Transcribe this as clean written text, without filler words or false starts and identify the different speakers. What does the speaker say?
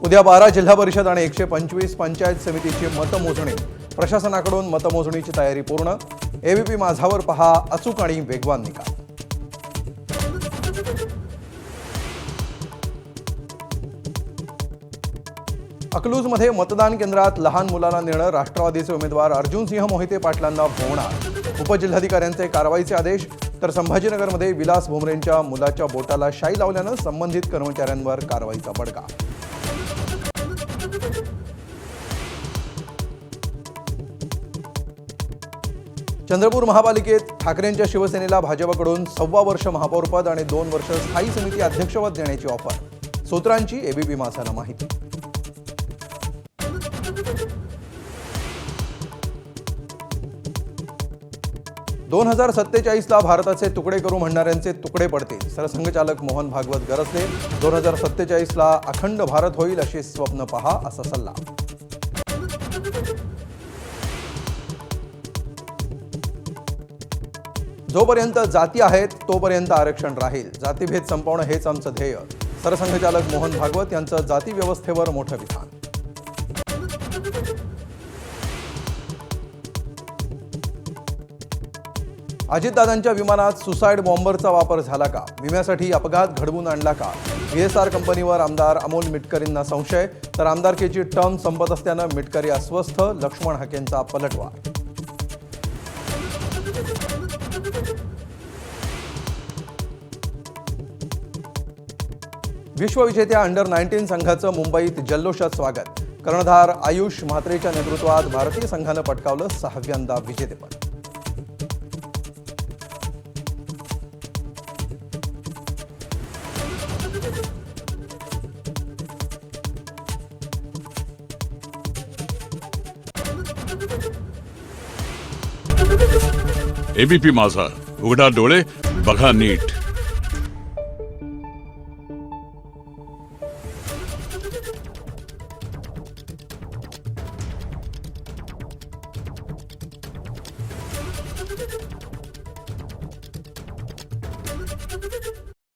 Speaker 1: उद्या 12 जिल्हा परिषद आणि 125 पंचायत समितीची मतमोजणी। प्रशासनाकडून मतमोजणीची तयारी पूर्ण। एबीपी माझावर पहा अचूक आणि वेगवान निकाल। अकलूजमध्ये मतदान केंद्रात लहान मुलांना नेणं राष्ट्रवादीचे उमेदवार अर्जुनसिंह मोहिते पाटलांना भोवणार। उपजिल्हाधिकाऱ्यांचे कारवाईचे आदेश। तर संभाजीनगरमध्ये विलास भुमरेंच्या मुलाच्या बोटाला शाई लावल्यानं संबंधित कर्मचाऱ्यांवर कारवाईचा बडगा। चंद्रपूर महापालिकेत ठाकरेंच्या शिवसेनेला भाजपकडून 1.25 वर्ष महापौरपद आणि 2 वर्ष स्थायी समिती अध्यक्षपद देण्याची ऑफर। सूत्रांची एबीपी माझाला माहिती। दोन 2047ला भारताचे तुकडे करू म्हणणाऱ्यांचे तुकडे पडतील। सरसंघचालक मोहन भागवत गरजले। 2047ला अखंड भारत होईल अशी स्वप्न पहा असा सल्ला। जोपर्यंत जाती आहेत तोपर्यंत आरक्षण राहील। जातीभेद संपवणं हेच आमचं ध्येय। सरसंघचालक मोहन भागवत यांचं जाती व्यवस्थेवर मोठं विधान। अजितदादांच्या विमानात सुसाइड बॉम्बरचा वापर झाला का? विम्यासाठी अपघात घडवून आणला का? VSR कंपनीवर आमदार अमोल मिटकरींना संशय। तर आमदारकीची टर्म संपत असल्यानं मिटकरी अस्वस्थ। लक्ष्मण हाकेंचा पलटवार। विश्वविजेत्या अंडर-19 संघाचं मुंबईत जल्लोषात स्वागत। कर्णधार आयुष म्हात्रेच्या नेतृत्वात भारतीय संघानं पटकावलं 6व्यांदा विजेतेपद।
Speaker 2: एबीपी माझा, उघडा डोळे बघा नीट।